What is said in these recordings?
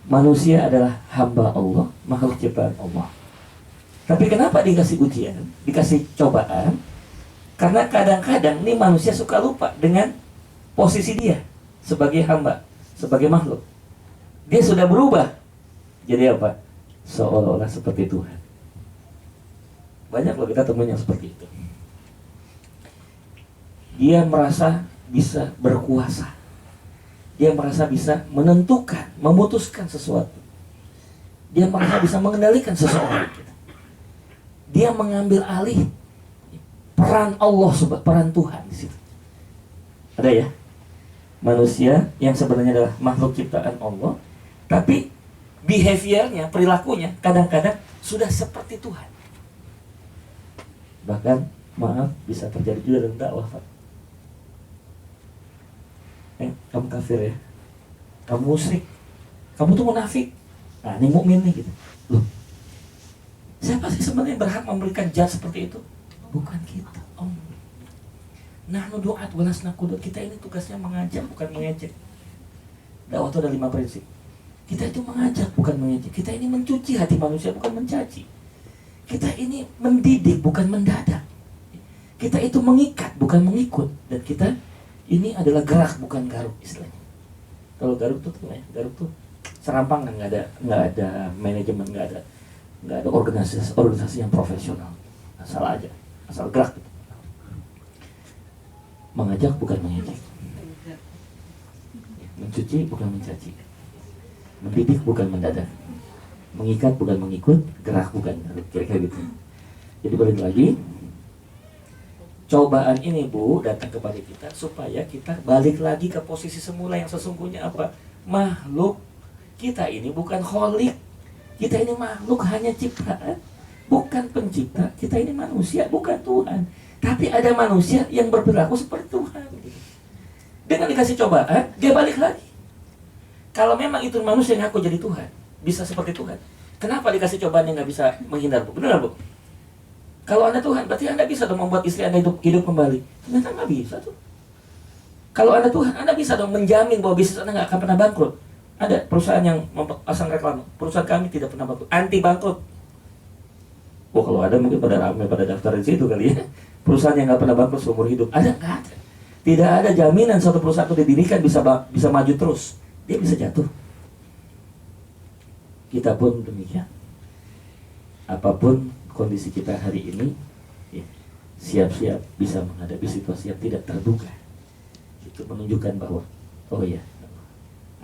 manusia adalah hamba Allah, makhluk ciptaan Allah. Tapi kenapa dikasih ujian, dikasih cobaan? Karena kadang-kadang nih manusia suka lupa dengan posisi dia sebagai hamba, sebagai makhluk. Dia sudah berubah jadi apa? Seolah-olah seperti Tuhan. Banyak loh kita temuin yang seperti itu. Dia merasa bisa berkuasa. Dia merasa bisa menentukan, memutuskan sesuatu. Dia merasa bisa mengendalikan seseorang. Dia mengambil alih peran Allah, peran Tuhan di situ. Ada ya? Manusia yang sebenarnya adalah makhluk ciptaan Allah, tapi behaviornya, perilakunya kadang-kadang sudah seperti Tuhan. Bahkan, maaf, bisa terjadi juga dalam dakwah, Pak. Kamu kafir ya, kamu musyrik, kamu tuh munafik. Nah, ini mukmin nih gitu. Loh, siapa sih sebenarnya berhak memberikan judge seperti itu? Bukan kita. Oh. Nahnu du'at walasna qudut. Kita ini tugasnya mengajak, bukan mengejek. Dakwah itu ada 5 prinsip. Kita itu mengajak, bukan mengejek. Kita ini mencuci hati manusia, bukan mencaci. Kita ini mendidik, bukan mendadak. Kita itu mengikat, bukan mengikut. Dan kita ini adalah gerak, bukan garuk istilahnya. Kalau garuk tuh garuk tuh serampangan, nggak ada manajemen, nggak ada organisasi yang profesional. Asal aja, asal gerak. Mengajak bukan mengejek, mencuci bukan mencaci, mendidik bukan mendadak, mengikat bukan mengikut, gerak bukan garuk, kira-kira gitu. Jadi balik lagi, cobaan ini Bu datang kepada kita supaya kita balik lagi ke posisi semula yang sesungguhnya apa? Makhluk. Kita ini bukan kholik. Kita ini makhluk, hanya ciptaan, bukan pencipta. Kita ini manusia, bukan Tuhan. Tapi ada manusia yang berperilaku seperti Tuhan. Dengan dikasih cobaan, dia balik lagi. Kalau memang itu manusia yang ngaku jadi Tuhan, bisa seperti Tuhan, kenapa dikasih cobaan yang nggak bisa menghindar Bu? Benar Bu? Kalau Anda Tuhan, berarti Anda bisa dong membuat istri Anda hidup kembali. Ternyata nggak bisa tuh. Kalau Anda Tuhan, Anda bisa dong menjamin bahwa bisnis Anda nggak akan pernah bangkrut. Ada perusahaan yang memasang reklame, perusahaan kami tidak pernah bangkrut, anti bangkrut. Wah, kalau ada mungkin pada ramai pada daftar di situ kali ya. Perusahaan yang nggak pernah bangkrut seumur hidup. Ada nggak ada? Tidak ada jaminan suatu perusahaan itu didirikan bisa maju terus. Dia bisa jatuh. Kita pun demikian. Apapun kondisi kita hari ini, ya, siap-siap bisa menghadapi situasi yang tidak terduga. Itu menunjukkan bahwa, oh ya,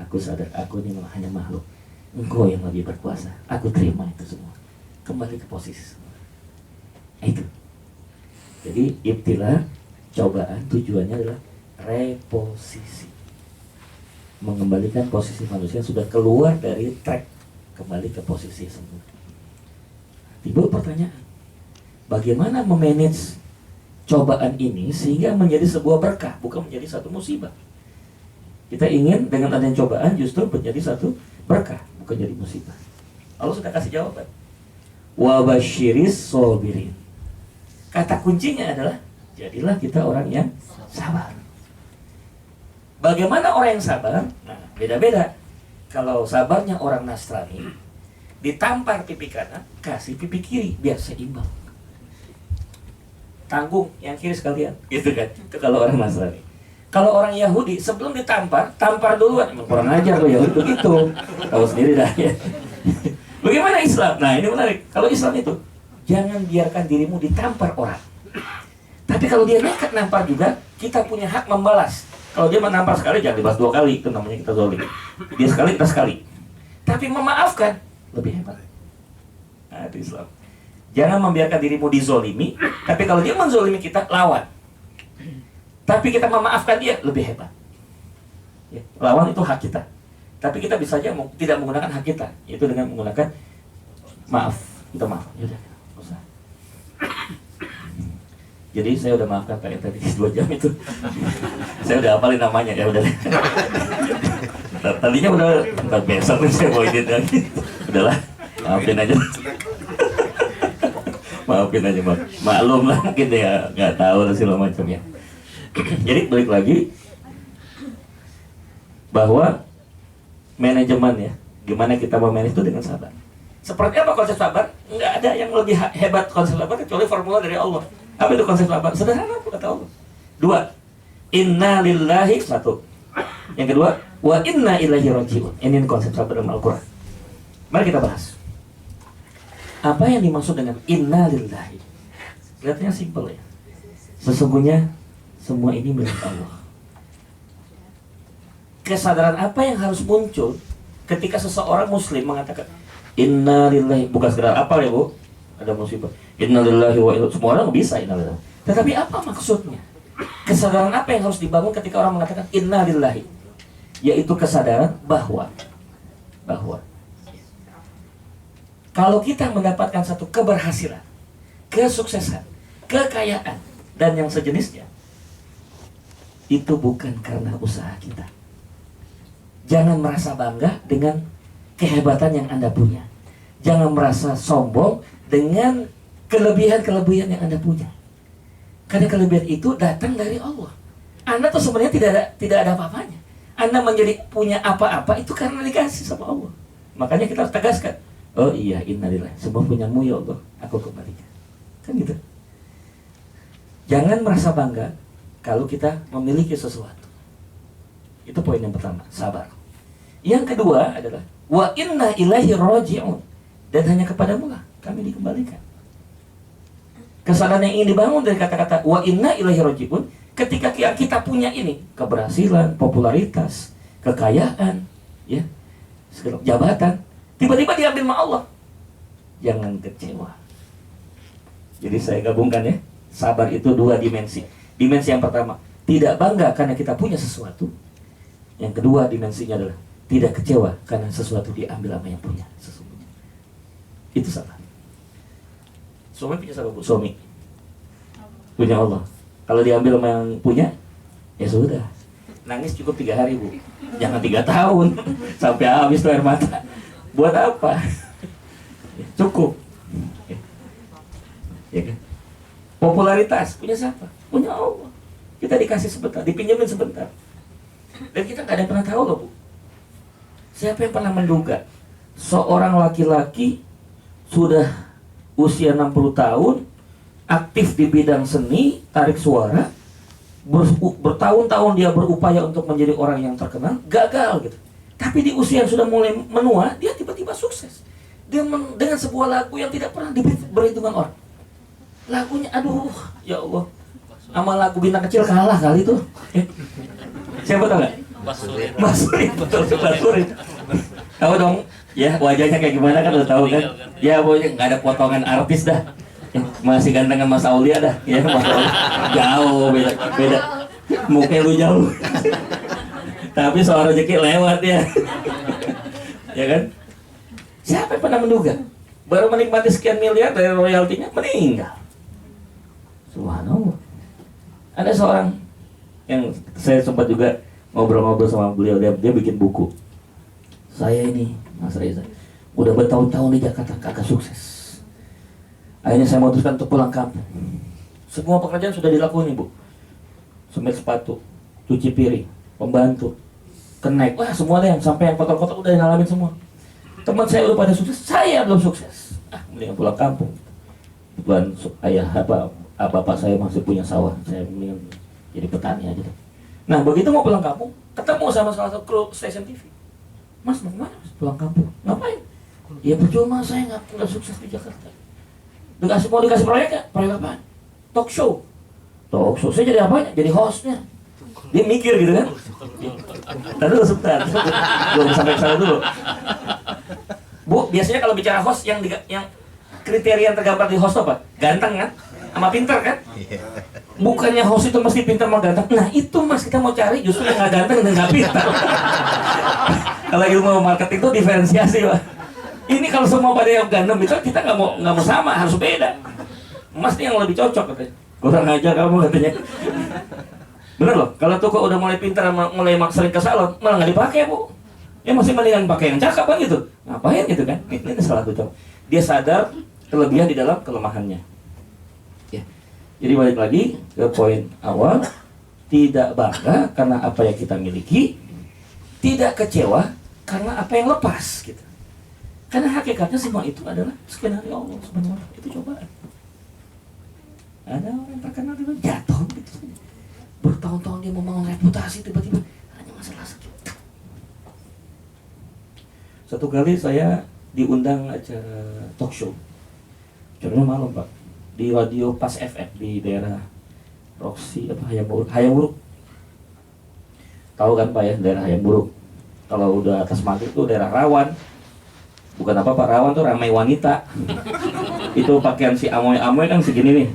aku sadar aku ini hanya makhluk. Engkau yang lebih berkuasa. Aku terima itu semua. Kembali ke posisi semula. Itu. Jadi ibtilah, cobaan tujuannya adalah reposisi. Mengembalikan posisi manusia yang sudah keluar dari track, kembali ke posisi semula. Timbul pertanyaan, bagaimana memanage cobaan ini sehingga menjadi sebuah berkah, bukan menjadi satu musibah. Kita ingin dengan adanya cobaan justru menjadi satu berkah, bukan jadi musibah. Allah sudah kasih jawaban. Wa basyiris sabirin. Kata kuncinya adalah, jadilah kita orang yang sabar. Bagaimana orang yang sabar? Nah, beda-beda. Kalau sabarnya orang Nasrani, ditampar pipi kanan, kasih pipi kiri, biar seimbang. Tanggung yang kiri sekalian, gitu kan? Itu kalau orang Nasrani. Kalau orang Yahudi, sebelum ditampar, tampar duluan. Emang kurang ajar loh Yahudi begitu. Tahu sendiri dah ya. Bagaimana Islam? Nah ini menarik. Kalau Islam itu, jangan biarkan dirimu ditampar orang. Tapi kalau dia nekat nampar juga, kita punya hak membalas. Kalau dia menampar sekali, jangan dibalas 2 kali. Itu namanya kita zalim. Dia sekali, kita sekali. Tapi memaafkan, lebih hebat. Nah, itu Islam. Jangan membiarkan dirimu dizolimi, tapi kalau dia menzolimi kita, lawan. Tapi kita memaafkan dia, lebih hebat. Ya, lawan itu hak kita. Tapi kita bisa saja tidak menggunakan hak kita, yaitu dengan menggunakan maaf. Kita maaf. Yaudah, usah. Jadi saya udah maafkan kayak tadi 2 jam itu. Saya udah hafalin namanya, ya udah. Tadinya udah, ntar besok nih saya mau edit lagi. Udahlah, maafin aja. Maafin aja, maklum lah mungkin ya, nggak tahu lah segala macamnya. Jadi balik lagi bahwa manajemen ya, Gimana kita memanage itu dengan sabar. Seperti apa konsep sabar? Nggak ada yang lebih hebat konsep sabar kecuali formula dari Allah. Apa itu konsep sabar? Sederhana kata Allah. 2. Inna lillahi. 1. Yang kedua, wa inna ilaihi raji'un. Ini konsep sabar dalam Al-Quran. Mari kita bahas. Apa yang dimaksud dengan inna lillahi? Kelihatannya simpel ya. Sesungguhnya semua ini milik Allah. Kesadaran apa yang harus muncul ketika seseorang muslim mengatakan inna lillahi, bukan sekedar apa ya Bu, ada musibah inna lillahi wa inna, semua orang bisa inna lillahi. Tetapi apa maksudnya? Kesadaran apa yang harus dibangun ketika orang mengatakan inna lillahi? Yaitu kesadaran bahwa kalau kita mendapatkan satu keberhasilan, kesuksesan, kekayaan, dan yang sejenisnya, itu bukan karena usaha kita. Jangan merasa bangga dengan kehebatan yang Anda punya. Jangan merasa sombong dengan kelebihan-kelebihan yang Anda punya. Karena kelebihan itu datang dari Allah. Anda tuh sebenarnya tidak ada apa-apanya. Anda menjadi punya apa-apa itu karena dikasih sama Allah. Makanya kita harus tegaskan, oh iya, innalillahi, semua punyamu ya Allah, aku kembalikan. Kan gitu. Jangan merasa bangga kalau kita memiliki sesuatu. Itu poin yang pertama, sabar. Yang kedua adalah wa inna ilaihi raji'un, dan hanya kepadamu lah kami dikembalikan. Kesadaran yang ingin dibangun dari kata-kata wa inna ilaihi raji'un, ketika kita punya ini, keberhasilan, popularitas, kekayaan, ya, segala jabatan, tiba-tiba diambil sama Allah. Jangan kecewa. Jadi saya gabungkan ya, sabar itu 2 dimensi. Dimensi yang pertama, tidak bangga karena kita punya sesuatu. Yang kedua dimensinya adalah tidak kecewa karena sesuatu diambil sama yang punya sesungguhnya. Itu sabar. Suami punya sabar Bu? Suami punya Allah. Kalau diambil sama yang punya, ya sudah. Nangis cukup 3 hari Bu, jangan 3 tahun sampai habis tuh air mata. Buat apa? Cukup. Ya kan? Popularitas punya siapa? Punya Allah. Kita dikasih sebentar, dipinjemin sebentar. Dan kita nggak ada yang pernah tahu loh Bu. Siapa yang pernah menduga seorang laki-laki sudah usia 60 tahun, aktif di bidang seni, tarik suara, bertahun-tahun dia berupaya untuk menjadi orang yang terkenal, gagal gitu. Tapi di usia yang sudah mulai menua, dia tiba-tiba sukses. Dia dengan sebuah lagu yang tidak pernah diperhitungkan orang. Lagunya, aduh, ya Allah, sama lagu Bintang Kecil kalah kali itu. Siapa tahu nggak? Basurin, betul, Basurin. Tahu dong, ya wajahnya kayak gimana kan udah tahu kan? Ya pokoknya nggak ada potongan artis dah. Masih gantengan Mas Aulia dah, ya Mas Aulia. Jauh, beda. Mukanya lu jauh. Tapi soal rezeki lewat ya. Ya kan? Siapa yang pernah menduga? Baru menikmati sekian miliar dari royaltinya meninggal. Subhanallah. Ada seorang yang saya sempat juga ngobrol-ngobrol sama beliau, dia bikin buku. Saya ini, Mas Reza, udah bertahun-tahun di Jakarta kagak sukses. Akhirnya saya memutuskan untuk pulang kampung. Semua pekerjaan sudah dilakukan Ibu. Semir sepatu, cuci piring, pembantu, kenaik, wah semua deh, sampai yang kotor-kotor udah ngalamin semua. Teman saya udah pada sukses, saya belum sukses. Mendingan pulang kampung. Kebetulan ayah bapak saya masih punya sawah, saya mendingan jadi petani aja deh. Nah begitu mau pulang kampung, ketemu sama salah satu kru stasiun TV. Mas mau kemana Mas? Pulang kampung. Ngapain? Ya percuma, saya nggak sukses di Jakarta. Mau dikasih proyek ya? Proyek apa? Talk show. Saya jadi apanya? Jadi hostnya. Dia mikir gitu kan? Tadi dulu sebentar. Belum sampai ke sana dulu. Bu, biasanya kalau bicara host yang kriteria yang tergambar di host apa? Ganteng kan? Sama pintar kan? Bukannya host itu mesti pintar sama ganteng. Nah itu Mas, kita mau cari justru yang nggak ganteng dan nggak pintar. Kalau ilmu marketing itu diferensiasi Pak. Ini kalau semua pada yang ganteng itu kita nggak mau sama, harus beda. Mas ini yang lebih cocok katanya. Kurang ajar kamu katanya. Bener loh, kalau tuh kok udah mulai pintar, mulai sering ke salon, malah nggak dipakai Bu. Ya masih mendingan pakai yang cakep kan gitu. Ngapain gitu kan? Ini salah satu contoh. Dia sadar kelebihan di dalam kelemahannya. Ya. Jadi balik lagi ke poin awal, tidak bangga karena apa yang kita miliki, tidak kecewa karena apa yang lepas gitu. Karena hakikatnya semua itu adalah skenario Allah Subhanahu wa taala. Itu cobaan. Ada orang terkenal itu jatuh gitu. Bertahun-tahun dia membangun reputasi, tiba-tiba hanya masalah sejuta. Satu kali saya diundang acara talk show. Acaranya malam, Pak. Di radio Pas FM di daerah Roxy apa Hayamuruk. Tahu kan Pak ya, daerah Hayamuruk. Kalau udah atas maghrib itu daerah rawan. Bukan apa Pak, rawan tuh ramai wanita. Itu pakaian si amoy-amoy kan segini nih.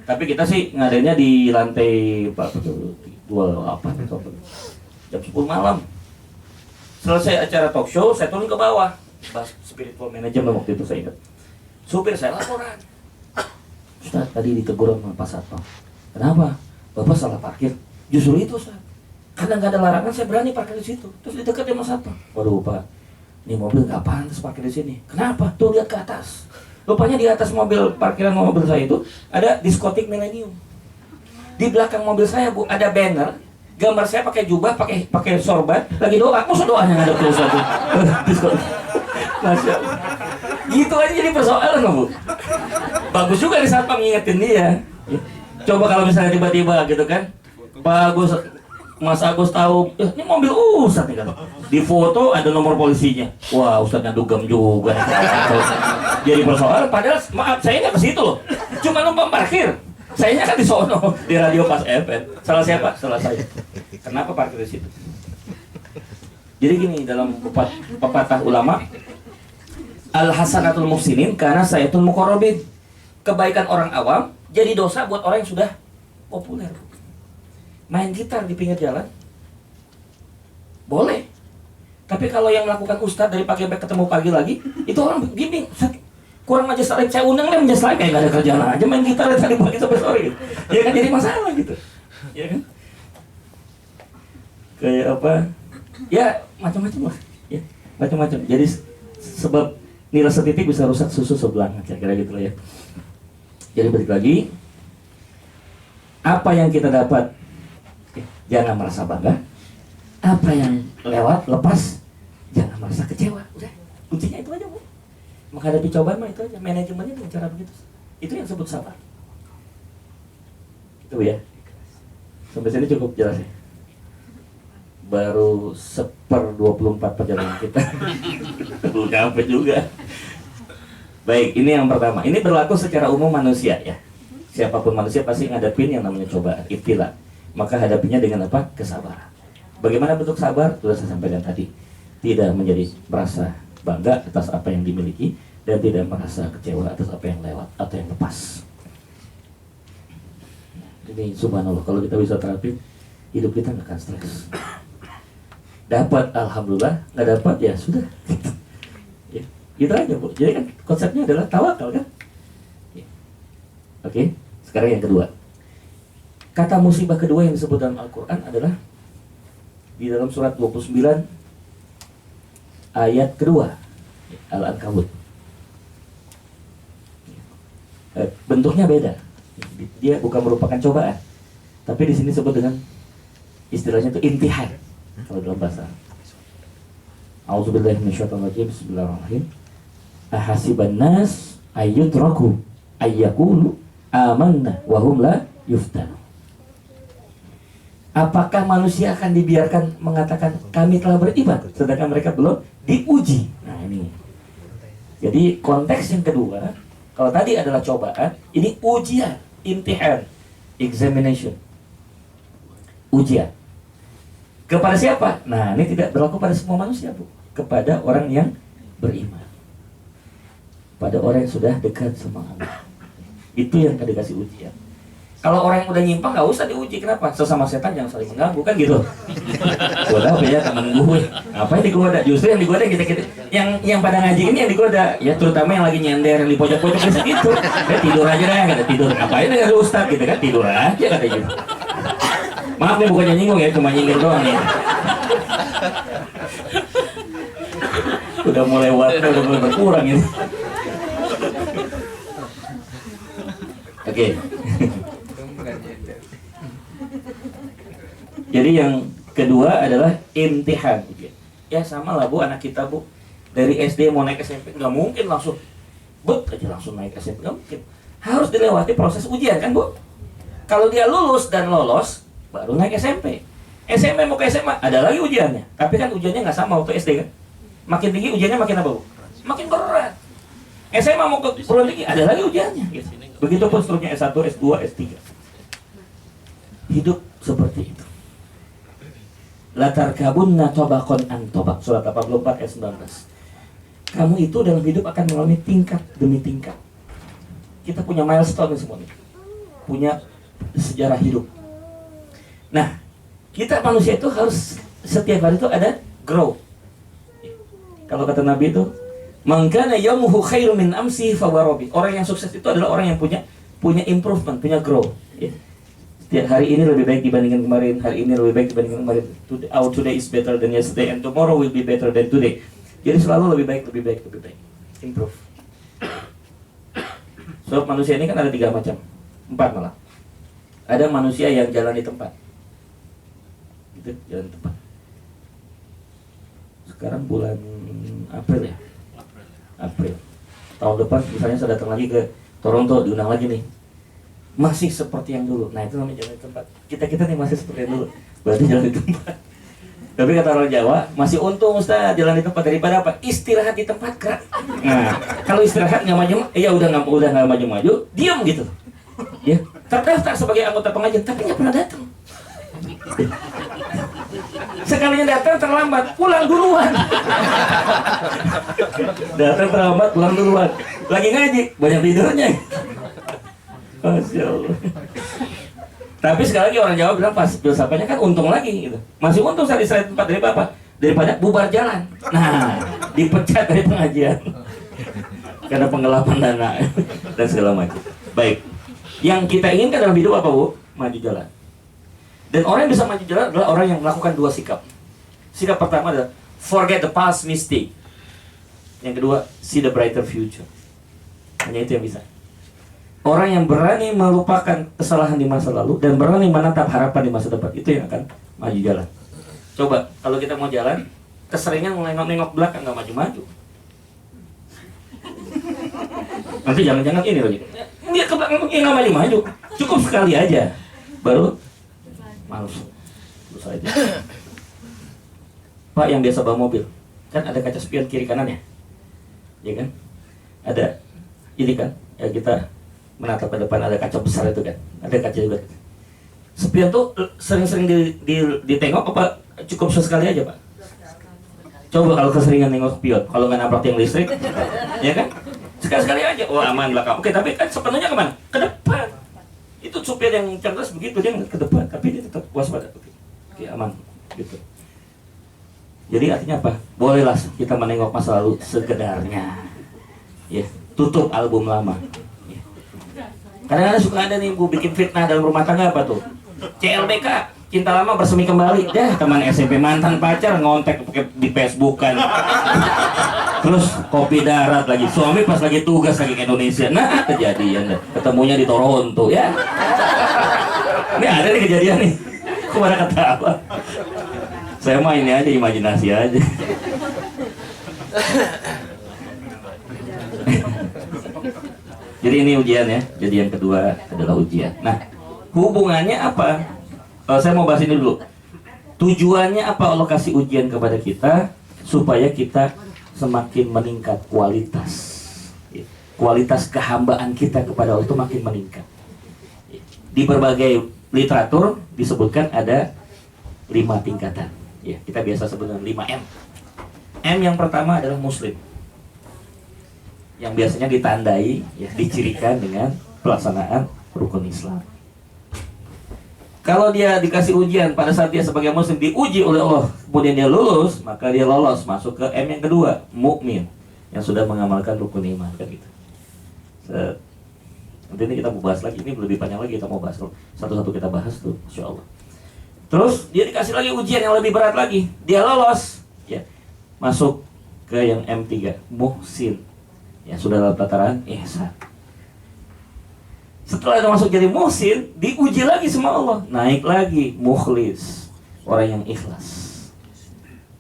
Tapi kita sih ngadainnya di lantai 28 atau jam 10 malam. Selesai acara talk show, saya turun ke bawah. Bahas spiritual management waktu itu saya ingat. Supir saya laporan. Ustaz, tadi ditegur sama Pak Satpam. Kenapa? Bapak salah parkir. Justru itu Ustaz. Karena nggak ada larangan, saya berani parkir di situ. Terus di dekat sama Satpam. Waduh Pak, ini mobil nggak pantas parkir di sini. Kenapa? Tuh lihat ke atas. Rupanya di atas parkiran mobil saya itu ada diskotik milenium. Di belakang mobil saya Bu ada banner, gambar saya pakai jubah, pakai sorban, lagi doa. Masa doanya nggak ada pulsa tuh? Diskotik. Masya Allah. Gitu aja jadi persoalan Bu. Bagus juga di saat mengingetin dia. Coba kalau misalnya tiba-tiba gitu kan, Pak Agus, Mas Agus tahu, ini mobil Ustadz nih kan. Di foto ada nomor polisinya. Wah, Ustadznya dugem juga. Jadi persoalan, padahal maaf, saya nggak ke situ loh. Cuma numpang parkir. Sayanya kan di sono, di radio Pas FM. Salah siapa? Salah saya. Kenapa parkir di situ? Jadi gini, dalam pepatah ulama, Al-Hasanatul Muhsinin karena sayatul muqarrabin. Kebaikan orang awam jadi dosa buat orang yang sudah populer. Main gitar di pinggir jalan boleh, tapi kalau yang melakukan ustadz dari pagi sampai ketemu pagi lagi, itu orang gini, kurang majelis taklim. Saya undang dia majelis taklim kayak gak ada kerjaan aja, main gitar dari pagi sampai sore gitu. Ya kan jadi masalah gitu, ya kan? Kayak apa? Ya macam-macam lah, ya macam-macam. Jadi sebab nilai setitik bisa rusak susu sebelah, kira-kira gitu lah ya. Jadi balik lagi, apa yang kita dapat jangan merasa bangga, apa yang lewat lepas jangan merasa kecewa. Udah, kuncinya itu aja Bu. Menghadapi cobaan mah itu aja, manajemennya dengan cara begitu. Itu yang disebut sabar. Itu ya. Sampai sini cukup jelas ya. Baru 1/24 perjalanan kita. Belum capek juga. Baik, ini yang pertama. Ini berlaku secara umum manusia ya. Siapapun manusia pasti ngadepin yang namanya cobaan, ibtila. Maka hadapinya dengan apa? Kesabaran. Bagaimana bentuk sabar? Sudah saya sampaikan tadi. Tidak menjadi merasa bangga atas apa yang dimiliki dan tidak merasa kecewa atas apa yang lewat atau yang lepas. Ini subhanallah, kalau kita bisa terapin, hidup kita nggak akan stres. Dapat alhamdulillah, nggak dapat ya sudah. Ya, gitu aja Bu. Jadi kan konsepnya adalah tawakal kan. Ya. Oke, sekarang yang kedua. Kata musibah kedua yang disebut dalam Al-Quran adalah di dalam surat 29 ayat kedua, Al-Ankabut. Bentuknya beda. Dia bukan merupakan cobaan, tapi di sini disebut dengan istilahnya itu imtihan kalau dalam bahasa. A'udzubillahi minasyaitonir rajim. Bismillahirrahmanirrahim. Ahasiban nas ayyutraku ayyaqulu amanna wa hum la yuftanu. Apakah manusia akan dibiarkan mengatakan kami telah beriman sedangkan mereka belum diuji? Nah ini. Jadi konteks yang kedua, kalau tadi adalah cobaan, ini ujian, imtihan, examination. Ujian. Kepada siapa? Nah, ini tidak berlaku pada semua manusia, Bu. Kepada orang yang beriman. Pada orang yang sudah dekat sama Allah. Itu yang akan dikasih ujian. Kalau orang yang udah nyimpang nggak usah diuji. Kenapa? Sesama setan jangan saling mengganggu kan gitu. Gue tahu ya temen gue. Apa yang digoda? Justru yang digoda kita yang pada ngaji ini yang digoda. Ya terutama yang lagi nyender yang di pojok-pojok gitu. Ya tidur aja deh, kata tidur. Ngapain ya Ustaz gitu kan? Tidur aja kata gitu. Maaf nih bukannya nyinggung ya, cuma nyindir doang ya. Udah mulai waktu udah mulai berkurang ini. Oke. Jadi yang kedua adalah imtihan. Ya sama lah Bu, anak kita Bu, dari SD mau naik SMP nggak mungkin langsung aja langsung naik SMP, nggak mungkin. Harus dilewati proses ujian kan Bu. Kalau dia lulus dan lolos, baru naik SMP. SMP mau ke SMA, ada lagi ujiannya. Tapi kan ujiannya nggak sama waktu SD kan. Makin tinggi ujiannya makin apa Bu? Makin berat. SMA mau ke perguruan tinggi, ada lagi ujiannya gitu. Begitupun seterusnya S1, S2, S3. Hidup seperti itu. Latar kabunna tobakon an tobak. Surat 84 ayat 19. Kamu itu dalam hidup akan mengalami tingkat demi tingkat. Kita punya milestone semuanya. Punya sejarah hidup. Nah, kita manusia itu harus setiap hari itu ada grow. Kalau kata Nabi itu, man kana yaumuhu khairum min amsihi fawarobi. Orang yang sukses itu adalah orang yang punya improvement, punya grow. Ya. Setiap hari ini lebih baik dibandingkan kemarin, hari ini lebih baik dibandingkan kemarin. Today is better than yesterday, and tomorrow will be better than today. Jadi selalu lebih baik. Improve. Sebab manusia ini kan ada 3 macam, 4 malah. Ada manusia yang jalan di tempat. Gitu, jalan di tempat. Sekarang bulan April ya? April. Tahun depan misalnya saya datang lagi ke Toronto, diundang lagi nih. Masih seperti yang dulu. Nah itu namanya jalan di tempat. Kita nih masih seperti yang dulu. Berarti jalan di tempat. Tapi kata orang Jawa, masih untung Ustaz jalan di tempat daripada apa? Istirahat di tempat gerak. Nah, kalau istirahat nggak maju, ya udah nggak maju-maju, diam gitu. Ya, terdaftar sebagai anggota pengajian, tapi nggak pernah datang. Sekalinya datang terlambat, pulang duluan. Datang terlambat, pulang duluan. Lagi ngaji, banyak tidurnya. Masya Allah. Tapi sekali lagi orang Jawa bilang pas filsafatnya kan untung lagi gitu. Masih untung saya di tempat daripada bubar jalan. Nah, dipecat dari pengajian karena penggelapan dana dan segala macam. Baik. Yang kita inginkan dalam hidup apa Bu? Maju jalan. Dan orang yang bisa maju jalan adalah orang yang melakukan 2 sikap. Sikap pertama adalah forget the past mistake. Yang kedua, see the brighter future. Hanya itu yang bisa. Orang yang berani melupakan kesalahan di masa lalu dan berani menatap harapan di masa depan, itu yang akan maju jalan. Coba, kalau kita mau jalan, keseringan nengok belakang, nggak maju-maju. Nanti jangan-jangan ini lagi. Dia ke belakang, nggak maju-maju. Cukup sekali aja, baru males. Terus aja. Pak yang biasa bawa mobil, kan ada kaca spion kiri kanannya, ya kan? Ada ini kan, ya kita menatap ke depan ada kaca besar itu kan, ada kaca juga. Spion tuh sering-sering ditengok apa cukup sesekali aja Pak? Coba kalau keseringan nengok spion, kalau nggak nabrak yang listrik, ya kan? Sekali-sekali aja, oh aman belakang. Oke, tapi kan sepenuhnya kemana? Ke depan. Itu supir yang cerdas begitu, dia ke depan, tapi dia tetap waspada. Oke, aman, gitu. Jadi artinya apa? Bolehlah kita menengok masa lalu sekedarnya. Ya, tutup album lama. Kadang-kadang suka ada nih Bu bikin fitnah dalam rumah tangga apa tuh? CLBK, cinta lama bersemi kembali. Teman SMP mantan pacar ngontek di Facebook kan. Terus kopi darat lagi. Suami pas lagi tugas lagi ke Indonesia. Nah, kejadian deh. Ketemunya di Toronto ya. Ini ada nih kejadian nih. Kok pada ketawa? Saya mah ini aja imajinasi aja. Jadi ini ujian ya. Jadi yang kedua adalah ujian. Nah, hubungannya apa? Saya mau bahas ini dulu. Tujuannya apa Allah kasih ujian kepada kita? Supaya kita semakin meningkat kualitas. Kualitas kehambaan kita kepada Allah itu makin meningkat. Di berbagai literatur disebutkan ada 5 tingkatan. Ya, kita biasa sebut dengan 5M. M yang pertama adalah Muslim, yang biasanya ditandai, ya, dicirikan dengan pelaksanaan rukun Islam. Kalau dia dikasih ujian pada saat dia sebagai Muslim diuji oleh Allah, kemudian dia lulus, maka dia lolos masuk ke M yang kedua, mukmin, yang sudah mengamalkan rukun iman, kan gitu. Nanti ini kita mau bahas lagi, ini lebih panjang lagi kita mau bahas, satu-satu kita bahas tuh, insya Allah. Terus dia dikasih lagi ujian yang lebih berat lagi, dia lolos, ya, masuk ke yang M3, muhsin. Ya sudah dalam tataran ihsan. Setelah itu masuk jadi muhsin, diuji lagi sama Allah, naik lagi mukhlis, orang yang ikhlas.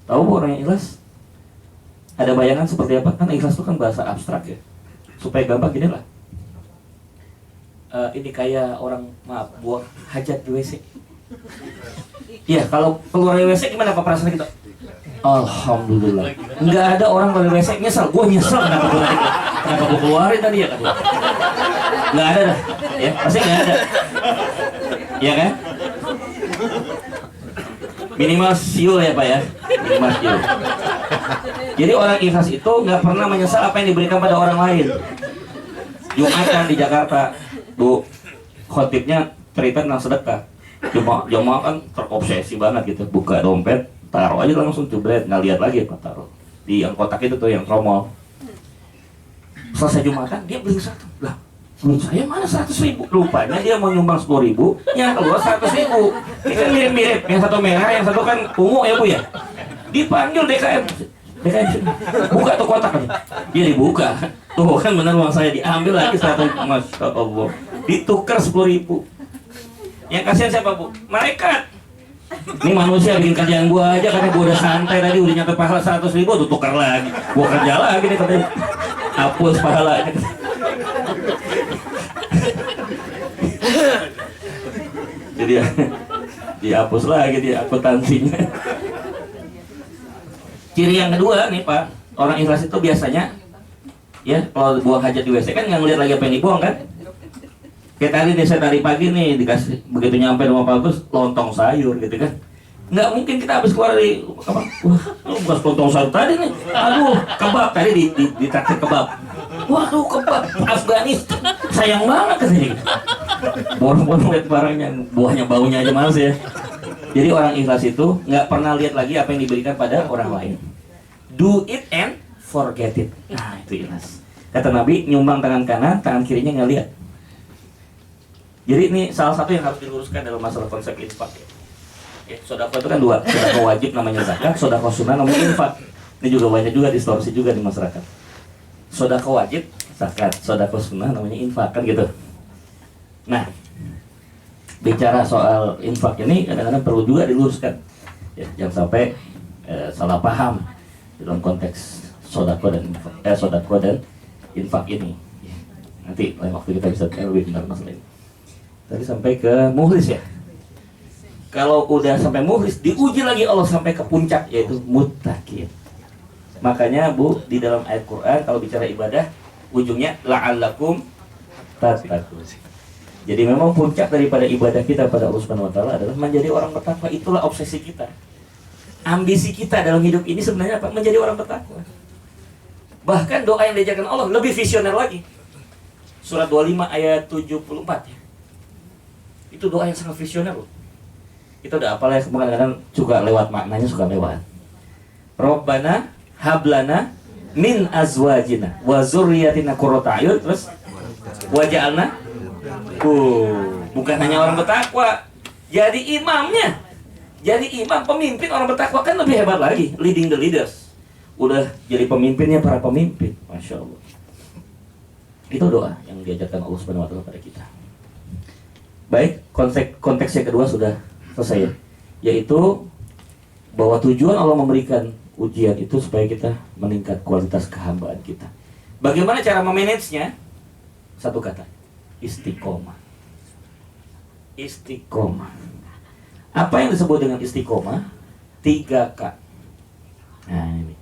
Tahu orang yang ikhlas? Ada bayangan seperti apa? Kan ikhlas itu kan bahasa abstrak ya. Supaya gampang gini lah. Ini kayak orang buang hajat di WC. Iya, kalau keluar dari WC gimana apa perasaan kita? Alhamdulillah. Nggak ada orang keluar dari WC nyesal. Gue nyesal kenapa gue keluarin tadi ya kan? Nggak ada dah. Ya, pasti nggak ada. Iya kan? Minimal siul ya Pak ya. Minimal siul. Jadi orang ikhlas itu nggak pernah menyesal apa yang diberikan pada orang lain. Jumatan di Jakarta, Bu, khotibnya cerita tentang sedekah. Jemaah kan terobsesi banget gitu, buka dompet, taruh aja langsung jebret, nggak lihat lagi apa taruh di yang kotak itu tuh yang tromol. Selesai Jumatan dia beli satu, lah duit saya mana 100.000? Rupanya dia mau nyumbang 10.000, yang keluar 100.000. Ini kan mirip-mirip, yang satu merah, yang satu kan ungu ya Bu ya. Dipanggil DKM, buka tuh kotak aja. Dia dibuka, tuh kan benar uang saya diambil lagi 100, Masya Allah, ditukar 10.000. Yang kasihan siapa Bu? Malaikat. Ini manusia bikin kerjaan gua aja karena gua udah santai tadi, udah nyampe pahala 100.000, tuh tukar lagi. Gua kerja lagi nih katanya, hapus pahalanya. Jadi dihapus lagi dia akuntansinya. Ciri yang kedua nih Pak, orang ikhlas itu biasanya ya kalau buang hajat di WC kan nggak ngeliat lagi apa yang dibuang kan. Kayak tadi nih saya tadi pagi nih dikasih, begitu nyampe rumah Pak Agus lontong sayur gitu kan. Nggak mungkin kita habis keluar dari apa? Wah, bukan lontong sayur tadi nih. Aduh, kebab tadi di traktir kebab. Waduh, kebab Afghanistan. Sayang banget katanya. Borong-borong lihat barangnya, buahnya baunya aja males ya. Jadi orang ikhlas itu nggak pernah lihat lagi apa yang diberikan pada orang lain. Do it and forget it. Nah, itu ikhlas. Kata Nabi, nyumbang tangan kanan, tangan kirinya nggak lihat. Jadi ini salah satu yang harus diluruskan dalam masalah konsep infak. Ya, sodako itu kan dua, sodako wajib namanya zakat, sodako sunnah namanya infak. Ini juga banyak juga distorsi juga di masyarakat. Sodako wajib zakat, sodako sunnah namanya infak kan gitu. Nah, bicara soal infak ini kadang-kadang perlu juga diluruskan. Ya, jangan sampai salah paham dalam konteks sodako dan infak ini. Ya, nanti lain waktu kita bisa lebih benar masalah ini. Tadi sampai ke muhlis ya. Kalau udah sampai muhlis, diuji lagi Allah sampai ke puncak, yaitu muttaqin. Makanya Bu, di dalam ayat Quran kalau bicara ibadah, ujungnya la'allakum tattaqun. Jadi memang puncak daripada ibadah kita pada Allah Subhanahu wa taala adalah menjadi orang bertakwa. Itulah obsesi kita. Ambisi kita dalam hidup ini sebenarnya apa? Menjadi orang bertakwa. Bahkan doa yang diajarkan Allah lebih visioner lagi. Surat 25 ayat 74 ya. Itu doa yang sangat visioner loh. Kita udah apal ya, kadang-kadang juga lewat maknanya suka lewat. Rabbana hablana min azwajina wa dzurriyyatina qurrata a'yun, terus waj'alna bukan hanya orang bertakwa, jadi imamnya. Jadi imam, pemimpin orang bertakwa kan lebih hebat lagi, leading the leaders. Udah jadi pemimpinnya para pemimpin, Masya Allah. Itu doa yang diajarkan Allah Subhanahu wa taala pada kita. Baik, konteks yang kedua sudah selesai ya, yaitu bahwa tujuan Allah memberikan ujian itu supaya kita meningkat kualitas kehambaan kita. Bagaimana cara memanagenya? Satu kata, istiqomah. Istiqomah. Apa yang disebut dengan istiqomah? 3K. Nah ini,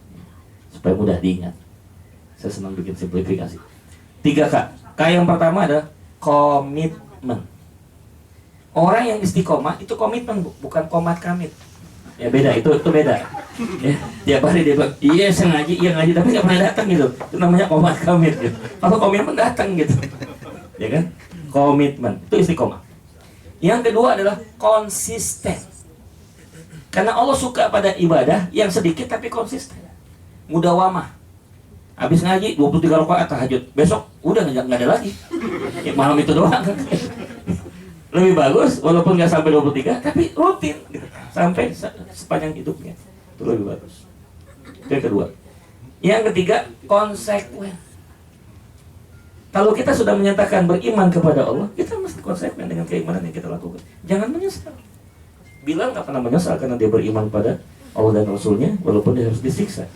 supaya mudah diingat. Saya senang bikin simplifikasi. 3K. K yang pertama adalah komitmen. Orang yang istiqomah itu komitmen, bukan komat kamit. Ya beda, itu beda. Ya, tiap hari dia bilang, iya saya ngaji, tapi nggak pernah datang gitu. Itu namanya komat kamit gitu. Kalau komitmen datang gitu, ya kan? Komitmen itu istiqomah. Yang kedua adalah konsisten. Karena Allah suka pada ibadah yang sedikit tapi konsisten. Mudawamah. Habis ngaji 23 rakaat tahajud, besok udah nggak ada lagi. Ya, malam itu doang. Lebih bagus walaupun nggak sampai 23 tapi rutin gitu. Sampai sepanjang hidupnya, itu lebih bagus. Itu yang kedua. Yang ketiga, konsekuen. Kalau kita sudah menyatakan beriman kepada Allah, kita mesti konsekuen dengan keimanan yang kita lakukan. Jangan menyesal. Bilal nggak pernah menyesal karena dia beriman pada Allah dan Rasulnya, walaupun dia harus disiksa.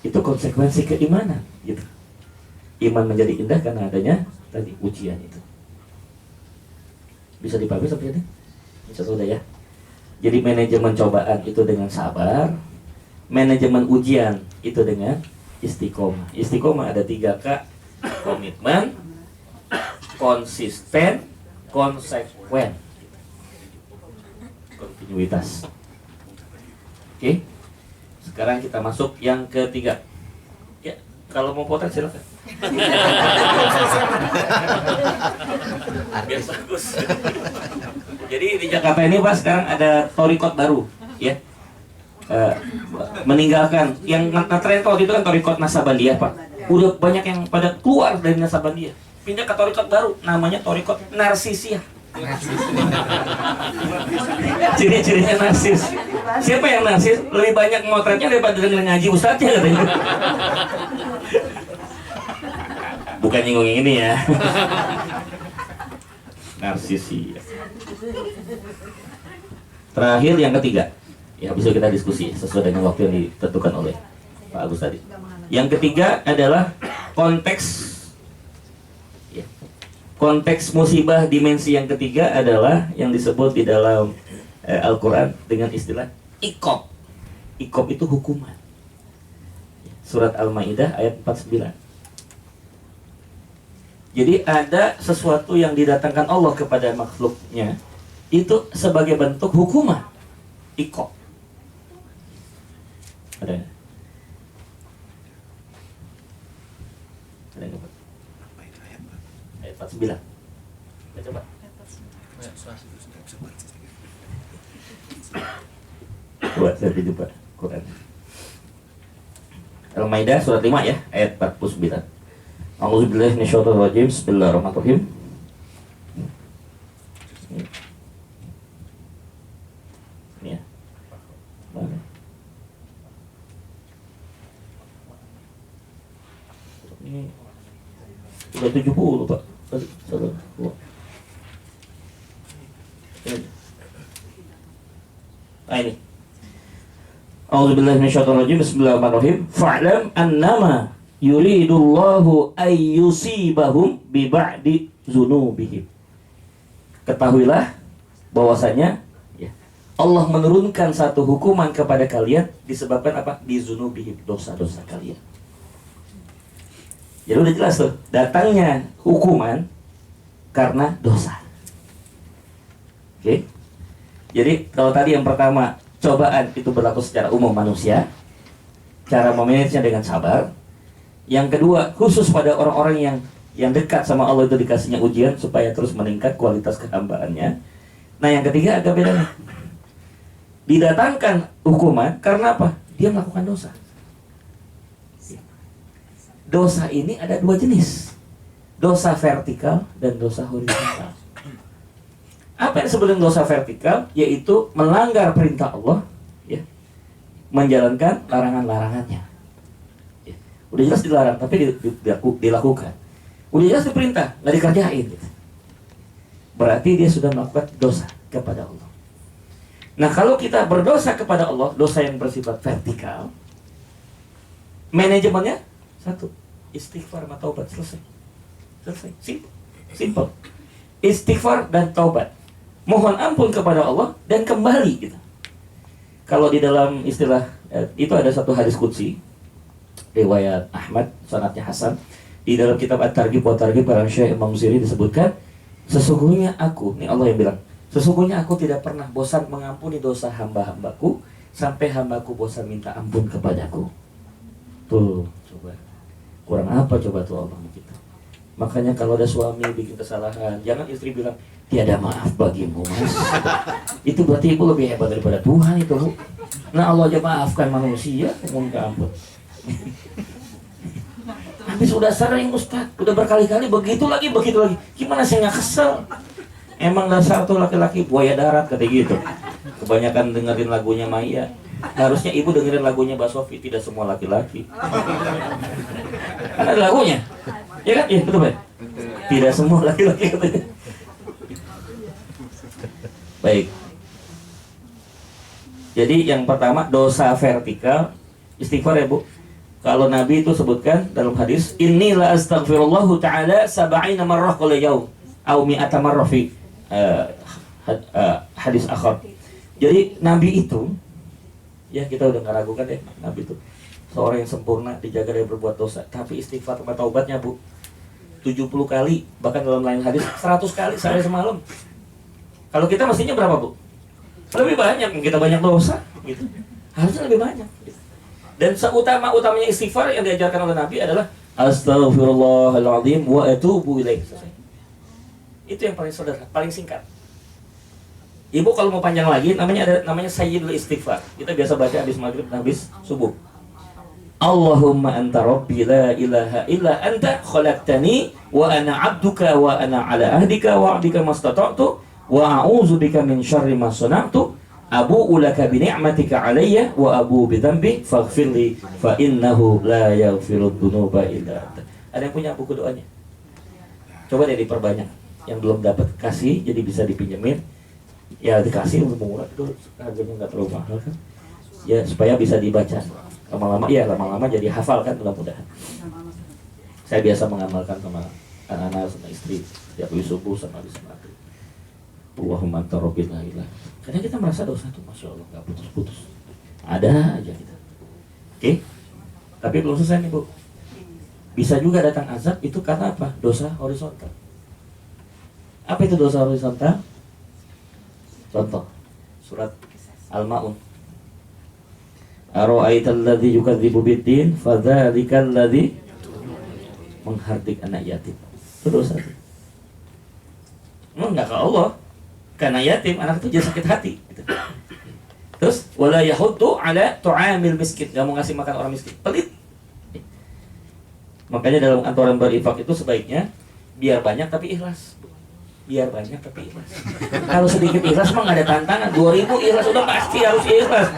Itu konsekuensi keimanan gitu. Iman menjadi indah karena adanya tadi ujian itu. Bisa dipahami sampai ini? Insya Allah ya. Jadi manajemen cobaan itu dengan sabar, manajemen ujian itu dengan istiqomah. Istiqomah ada 3K: komitmen, konsisten, konsekuen, kontinuitas. Oke, sekarang kita masuk yang ketiga. Ya, kalau mau potret silakan. Biar bagus. Jadi di Jakarta ini Pak sekarang ada torikot baru, ya. Meninggalkan yang ngetren waktu itu kan torikot Nasabandiyah Pak. Udah banyak yang pada keluar dari Nasabandiyah, pindah ke torikot baru, namanya torikot Narsisiyah. Ciri-cirinya narsis. Siapa yang narsis? Lebih banyak motretnya daripada dengan ngaji ustadznya katanya. Bukan nyinggung yang ini ya. Narsisi. Terakhir yang ketiga. Ya bisa kita diskusi sesuai dengan waktu yang ditentukan oleh Pak Agus tadi. Yang ketiga adalah konteks. Konteks musibah dimensi yang ketiga adalah yang disebut di dalam Al-Quran dengan istilah iqab. Iqab itu hukuman. Surat Al-Maidah ayat 49. Jadi ada sesuatu yang didatangkan Allah kepada makhluknya itu sebagai bentuk hukuman. Iqab. Ada yang dapat? Ayat 49. Baca Pak. Buat saya pinjam Pak Quran. Al-Maidah surat 5 ya, ayat 49. A'udzubillahi minasyaitonir rajim. Bismillahirrahmanirrahim. Ini ya. Mana? Ini udah 70 Pak. Salah. Nah ini. A'udzubillahi minasyaitonir rajim. Bismillahirrahmanirrahim. Fa'lam annama yuridullahu ayyusibahum bi ba'di dzunubihim. Ketahuilah bahwasanya ya, Allah menurunkan satu hukuman kepada kalian disebabkan apa? Bi dzunubihim, dosa-dosa kalian. Jadi udah jelas tuh, datangnya hukuman karena dosa. Oke. Jadi kalau tadi yang pertama, cobaan itu berlaku secara umum manusia, cara memanagenya dengan sabar. Yang kedua, khusus pada orang-orang yang dekat sama Allah itu dikasihnya ujian supaya terus meningkat kualitas kehambaannya. Nah yang ketiga agak beda nih. Didatangkan hukuman karena apa? Dia melakukan dosa. Dosa ini ada dua jenis. Dosa vertikal dan dosa horizontal. Apa yang disebut dengan dosa vertikal? Yaitu melanggar perintah Allah, ya, menjalankan larangan-larangannya. Ya. Udah jelas dilarang, tapi dilakukan. Udah jelas diperintah, nggak dikerjain. Gitu. Berarti dia sudah melakukan dosa kepada Allah. Nah kalau kita berdosa kepada Allah, dosa yang bersifat vertikal, manajemennya satu, istighfar sama taubat, selesai. Simple. Istighfar dan taubat. Mohon ampun kepada Allah dan kembali gitu. Kalau di dalam istilah itu ada satu hadis qudsi riwayat Ahmad, sanadnya hasan. Di dalam kitab At-Targhib wa Targhib karang Syekh Imam Siri disebutkan, sesungguhnya aku, ini Allah yang bilang, sesungguhnya aku tidak pernah bosan mengampuni dosa hamba-hambaku sampai hambaku bosan minta ampun kepadaku. Tuh, coba. Kurang apa coba tuh Allah kita. Makanya kalau ada suami bikin kesalahan, jangan istri bilang, tiada maaf bagimu mas. Itu berarti ibu lebih hebat daripada Tuhan itu Bu. Nah Allah aja maafkan manusia, minta ampun. Habis sudah sering Ustaz, udah berkali-kali begitu lagi. Gimana saya nggak kesel? Emang dasar tuh laki-laki buaya darat kata gitu. Kebanyakan dengerin lagunya Maya. Harusnya ibu dengerin lagunya Mbak Sofi, tidak semua laki-laki. Kan ada lagunya. Ya kan? Iya betul Pak. Tidak semua laki-laki katanya. Baik. Jadi yang pertama dosa vertikal istighfar ya Bu. Kalau Nabi itu sebutkan dalam hadis, inni la astaghfirullahu ta'ala sab'ina marrah kulla yaum au mi'ata marrah fi hadis akhar. Jadi Nabi itu, ya kita udah nggak ragukan ya, Nabi itu seorang yang sempurna, dijaga dari berbuat dosa, tapi istighfar sama taubatnya Bu 70 kali, bahkan dalam lain hadis 100 kali sehari semalam. Kalau kita mestinya berapa Bu? Lebih banyak, kita banyak dosa gitu. Harusnya lebih banyak gitu. Dan seutama-utamanya istighfar yang diajarkan oleh Nabi adalah astaghfirullahaladzim wa atubu ilaih. Itu yang paling sederhana, paling singkat. Ibu kalau mau panjang lagi namanya sayyidul istighfar. Kita biasa baca habis maghrib dan habis subuh. Allahumma anta rabbi la ilaha illa anta khalaqtani wa ana 'abduka wa ana 'ala ahdika wa 'adika mastata'tu wa a'udzu bika min syarri ma sana'tu abu'u laka bi ni'matika 'alayya wa abu'u bi dhanbi faghfirli fa innahu la yaghfiru dzunuba illa anta. Ada yang punya buku doanya? Coba deh diperbanyak. Yang belum dapat kasih jadi bisa dipinjemin. Ya dikasih untuk murah itu harganya nggak terlalu mahal kan? Ya supaya bisa dibaca. Lama-lama jadi hafal kan mudah-mudahan. Saya biasa mengamalkan sama anak-anak sama istri setiap habis subuh sama habis maghrib. Allahumma anta rabbil ilah. Karena kita merasa dosa tuh masya Allah nggak putus-putus. Ada aja kita. Oke? Tapi belum selesai nih Bu. Bisa juga datang azab itu karena apa? Dosa horizontal. Apa itu dosa horizontal? Contoh surat Al-Ma'un. Ara'aital ladzi yukadzibu biddin fadzalikal ladzi menghardik anak yatim. Itu dosa. Enggak ke Allah. Karena yatim anak itu jadi sakit hati gitu. Terus wala yahuddu ala tu'amil miskin. Enggak mau ngasih makan orang miskin. Pelit. Makanya dalam aturan berinfak itu sebaiknya biar banyak tapi ikhlas. Biar banyak tapi ikhlas. Kalau sedikit ikhlas mah nggak ada tantangan. 2.000 ikhlas udah pasti harus ikhlas.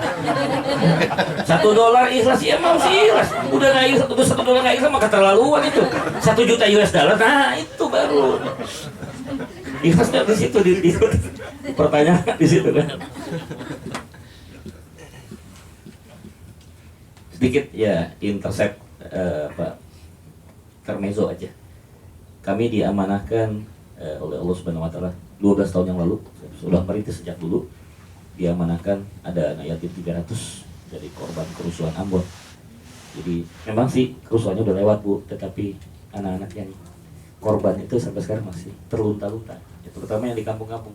$1 ikhlas ya mau sih ikhlas. Udah nggak ikhlas, $1 nggak ikhlas mah keterlaluan itu. $1 juta. Nah itu baru ikhlas nggak di situ di pertanyaan di situ kan. Sedikit ya intercept intermezzo aja. Kami diamanahkan oleh Allah Subhanahu wa taala 12 tahun yang lalu, sudah merintis sejak dulu, diamanahkan ada anak yatim 300 dari korban kerusuhan Ambon. Jadi memang sih kerusuhannya udah lewat Bu, tetapi anak-anak yang korban itu sampai sekarang masih terlunta-lunta, ya, terutama yang di kampung-kampung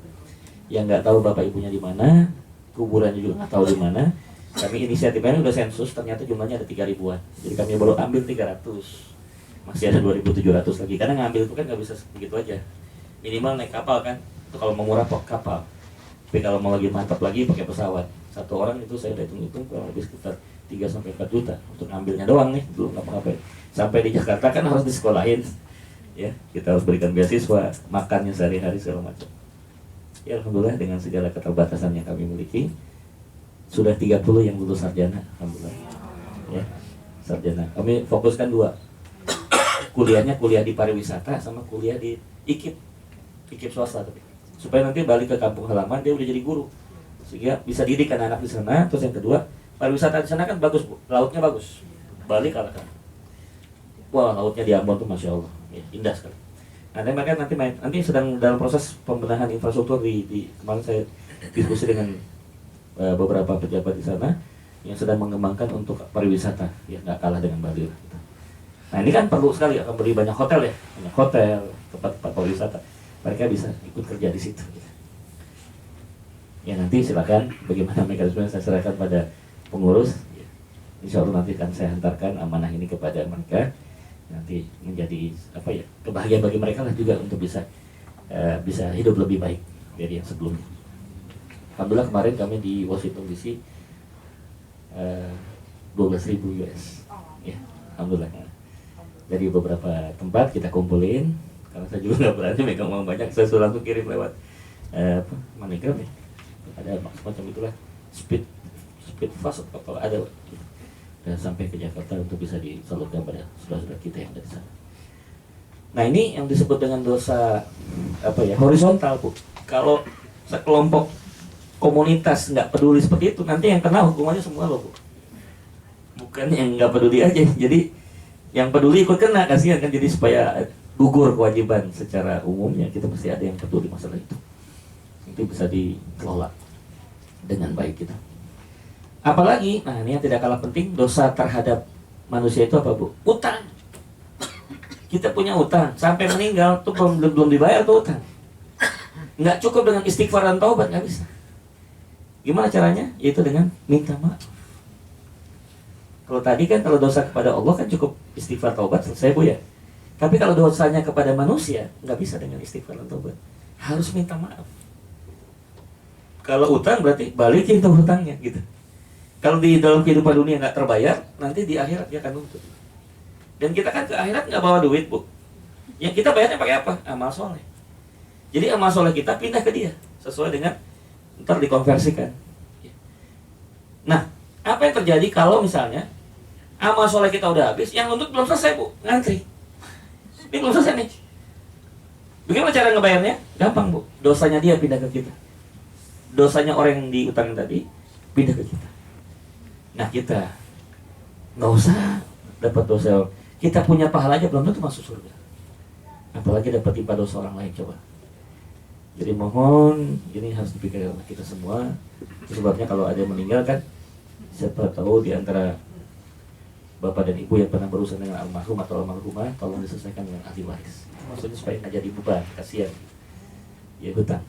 yang nggak tahu bapak ibunya di mana, kuburannya juga nggak tahu di mana. Kami inisiatifnya udah sensus, ternyata jumlahnya ada 3.000-an. Jadi kami baru ambil 300, masih ada 2.700 lagi. Karena ngambil itu kan nggak bisa begitu aja. Minimal naik kapal kan, itu kalau mau murah kapal. Tapi kalau mau lagi mantap lagi pakai pesawat. Satu orang itu saya udah hitung-hitung kurang lebih sekitar 3-4 juta untuk ngambilnya doang nih, belum ngapa-ngapain. Sampai di Jakarta kan harus disekolahin, ya kita harus berikan beasiswa, makannya sehari-hari segala macam. Ya alhamdulillah dengan segala keterbatasan yang kami miliki, sudah 30 yang lulus sarjana, alhamdulillah. Ya sarjana. Kami fokuskan 2, kuliahnya kuliah di pariwisata sama kuliah di IKIP swasta, tapi supaya nanti balik ke kampung halaman dia udah jadi guru sehingga bisa didik anak-anak di sana. Terus yang kedua, pariwisata di sana kan bagus Bu, lautnya bagus, balik kalau kan wah lautnya di Ambon tuh masya Allah ya, indah sekali. Nah mereka nanti sedang dalam proses pembenahan infrastruktur di kemarin saya diskusi dengan beberapa pejabat di sana yang sedang mengembangkan untuk pariwisata ya, nggak kalah dengan Bali lah gitu. Nah ini kan perlu sekali akan beri banyak hotel ya, banyak hotel, tempat-tempat pariwisata. Mereka bisa ikut kerja di situ. Ya nanti silakan bagaimana mekanisme saya serahkan pada pengurus. Ya, insya Allah nanti akan saya hantarkan amanah ini kepada mereka. Nanti menjadi apa ya, kebahagiaan bagi mereka lah juga untuk bisa hidup lebih baik dari yang sebelumnya. Alhamdulillah kemarin kami di Washington DC 12.000 US. Ya, alhamdulillah. Dari beberapa tempat kita kumpulin. Karena saya juga nggak berani megang uang banyak, saya sudah langsung kirim lewat Manigram ya, ada macam itulah, speed fast atau ada, dan sampai ke Jakarta untuk bisa disalurkan pada saudara-saudara kita yang ada di sana. Nah ini yang disebut dengan dosa apa ya, horizontal Bu. Kalau sekelompok komunitas nggak peduli seperti itu, nanti yang kena hukumannya semua loh, Bu. Bukan yang nggak peduli aja. Jadi yang peduli ikut kena, kasihan kan. Jadi supaya gugur kewajiban secara umumnya, kita mesti ada yang peduli masalah itu. Itu bisa dikelola dengan baik kita. Apalagi, nah ini yang tidak kalah penting, dosa terhadap manusia itu apa, Bu? Utang. Kita punya utang, sampai meninggal tuh belum dibayar tuh utang. Nggak cukup dengan istighfar dan taubat, nggak bisa. Gimana caranya? Yaitu dengan minta maaf. Kalau tadi kan kalau dosa kepada Allah kan cukup istighfar taubat selesai, Bu ya. Tapi kalau dosanya kepada manusia nggak bisa dengan istighfar dan taubat, harus minta maaf. Kalau utang berarti balikin tuh hutangnya gitu. Kalau di dalam kehidupan dunia nggak terbayar, nanti di akhirat dia akan nuntut. Dan kita kan ke akhirat nggak bawa duit, Bu. Yang kita bayarnya pakai apa? Amal soleh. Jadi amal soleh kita pindah ke dia sesuai dengan ntar dikonversikan. Nah, apa yang terjadi kalau misalnya amal soleh kita udah habis, yang nuntut belum selesai, Bu, ngantri. Ini belum selesai nih. Bagaimana cara ngebayarnya? Gampang, Bu. Dosanya dia pindah ke kita. Dosanya orang yang diutangin tadi pindah ke kita. Nah, kita nggak usah dapat dosa. Kita punya pahala aja belum tentu masuk surga. Apalagi dapat timpa dosa orang lain, coba. Jadi mohon, ini harus dipikirkan oleh kita semua. Sebabnya kalau ada yang meninggal kan, siapa tahu di antara bapak dan ibu yang pernah berurusan dengan almarhum atau almarhumah, tolong diselesaikan dengan ahli waris. Maksudnya supaya nggak jadi beban, kasihan. Ya, hutang.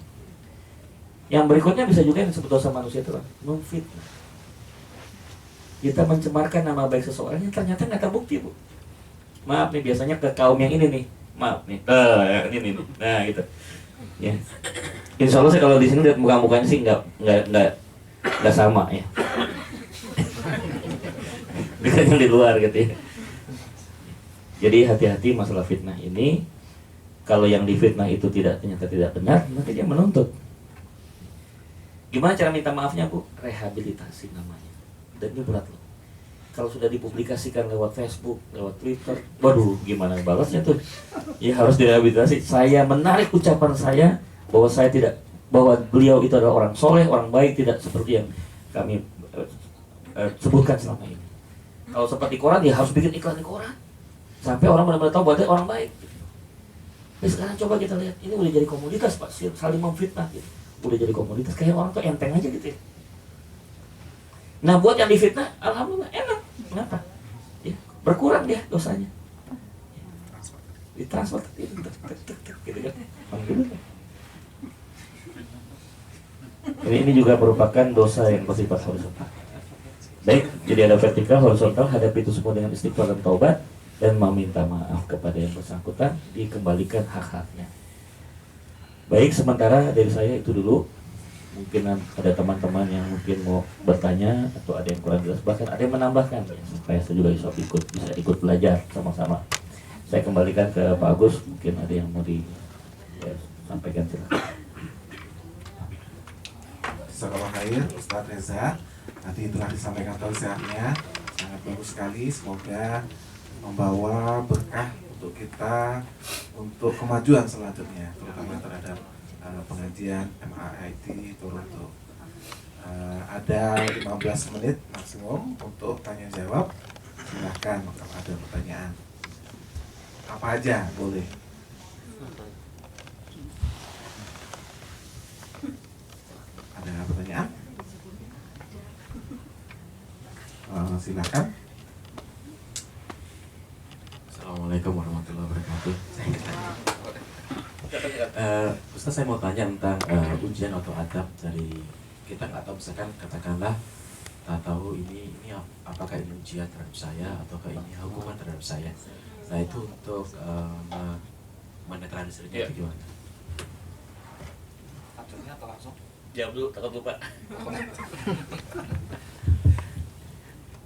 Yang berikutnya bisa juga yang disebut dosa manusia itu memfitnah. Kita mencemarkan nama baik seseorang yang ternyata nggak terbukti, Bu. Maaf nih, biasanya ke kaum yang ini nih. Maaf nih, ini nih. Nah gitu. Ya. Insya Allah sih kalau di sini lihat muka-mukanya sih nggak sama ya. Bukan yang di luar gitu ya. Jadi hati-hati masalah fitnah ini. Kalau yang difitnah itu ternyata tidak benar, nanti dia menuntut. Gimana cara minta maafnya, Bu? Rehabilitasi namanya. Dan ini berat loh. Kalau sudah dipublikasikan lewat Facebook, lewat Twitter, waduh, gimana balasnya tuh? Ya harus direhabilitasi. Saya menarik ucapan saya bahwa saya tidak, bahwa beliau itu adalah orang soleh, orang baik, tidak seperti yang kami sebutkan selama ini. Kalau seperti koran, ya harus bikin iklan di koran sampai orang benar-benar tahu bahwa dia orang baik. Tapi sekarang coba kita lihat, ini udah jadi komoditas, Pak, saling memfitnah gitu. Udah jadi komoditas, kayak orang tuh enteng aja gitu ya. Nah, buat yang difitnah, alhamdulillah enak. Kenapa? Ya, berkurang dia dosanya. Ditransfer gitu kan. Ini juga merupakan dosa yang bersifat horizontal. Baik, jadi ada vertikal, horizontal, hadapi itu semua dengan istighfar dan taubat dan meminta maaf kepada yang bersangkutan, dikembalikan hak-haknya. Baik, sementara dari saya itu dulu. Mungkin ada teman-teman yang mungkin mau bertanya atau ada yang kurang jelas, bahkan ada yang menambahkan ya, supaya saya juga bisa ikut belajar sama-sama. Saya kembalikan ke Pak Agus, mungkin ada yang mau disampaikan, silakan. Jazakallah khair Ustaz Reza. Nanti telah disampaikan tausiahnya, sangat bagus sekali. Semoga membawa berkah untuk kita untuk kemajuan selanjutnya, terutama terhadap pengajian MAIT Toronto. Ada 15 menit maksimum untuk tanya jawab. Silahkan kalau ada pertanyaan apa aja boleh. Ada pertanyaan? Silahkan. Assalamualaikum warahmatullahi wabarakatuh. Ustaz, saya mau tanya tentang ujian atau adab dari kita, nggak tahu, misalkan katakanlah tak tahu ini apakah ini ujian terhadap saya ataukah ini hukuman terhadap saya. Nah itu untuk menetralisirnya itu gimana? Aturnya atau langsung? Jawab dulu, takut lupa.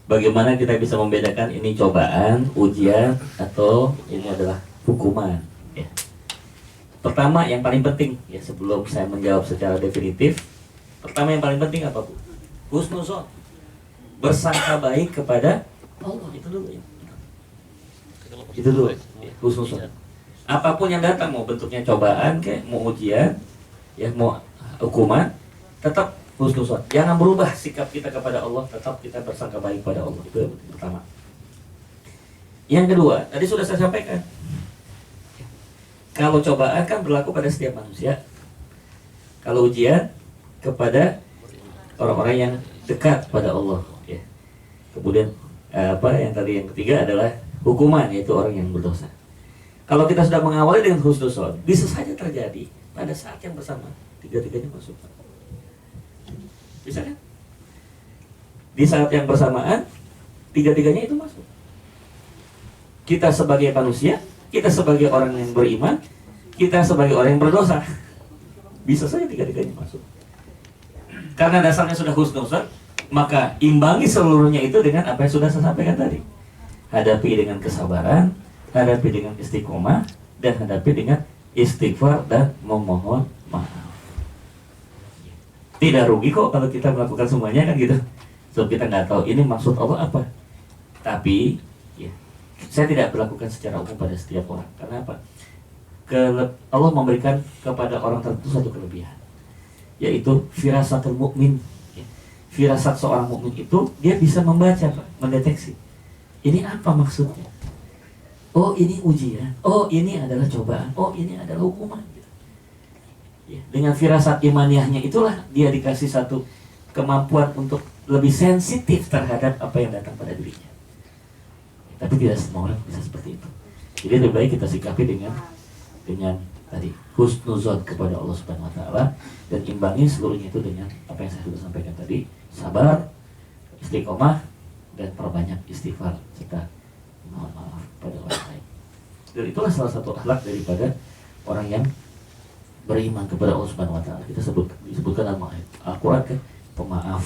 Bagaimana kita bisa membedakan ini cobaan, ujian, atau ini adalah hukuman? Ya. Pertama, yang paling penting, ya sebelum saya menjawab secara definitif, pertama yang paling penting apa, Bu? Husnuzon, bersangka baik kepada Allah, itu dulu ya. Itu dulu, ya, husnuzon. Apapun yang datang, mau bentuknya cobaan, kayak mau ujian, ya mau hukuman, tetap husnuzon. Jangan berubah sikap kita kepada Allah, tetap kita bersangka baik pada Allah. Itu yang pertama. Yang kedua, tadi sudah saya sampaikan. Kalau cobaan kan berlaku pada setiap manusia. Kalau ujian kepada orang-orang yang dekat pada Allah, ya. Kemudian yang tadi yang ketiga adalah hukuman, yaitu orang yang berdosa. Kalau kita sudah mengawali dengan husnuzon, bisa saja terjadi pada saat yang bersama tiga-tiganya masuk. Bisa kan? Di saat yang bersamaan tiga-tiganya itu masuk. Kita sebagai manusia, kita sebagai orang yang beriman, kita sebagai orang yang berdosa, bisa saja tiga-tiganya masuk. Karena dasarnya sudah husnuzon, maka imbangi seluruhnya itu dengan apa yang sudah saya sampaikan tadi. Hadapi dengan kesabaran, hadapi dengan istiqomah, dan hadapi dengan istighfar dan memohon maaf. Tidak rugi kok kalau kita melakukan semuanya kan gitu. Sebab kita nggak tahu ini maksud Allah apa. Tapi ya, saya tidak berlakukan secara umum pada setiap orang. Karena apa? Allah memberikan kepada orang tertentu satu kelebihan, yaitu firasatul mukmin. Firasat seorang mukmin itu dia bisa membaca, Pak, mendeteksi. Ini apa maksudnya? Oh, ini ujian. Oh, ini adalah cobaan. Oh, ini adalah hukuman. Ya, dengan firasat imaniahnya itulah dia dikasih satu kemampuan untuk lebih sensitif terhadap apa yang datang pada dirinya. Tapi tidak semua orang bisa seperti itu. Jadi lebih baik kita sikapi dengan tadi husnuzon kepada Allah Subhanahu Wa Taala dan imbangi seluruhnya itu dengan apa yang saya sudah sampaikan tadi, sabar, istiqomah, dan perbanyak istighfar serta mohon maaf pada orang lain. Dan itulah salah satu akhlak daripada orang yang beriman kepada Allah Subhanahu Wa Taala. Kita disebutkan dalam Al-Quran kan, pemaaf.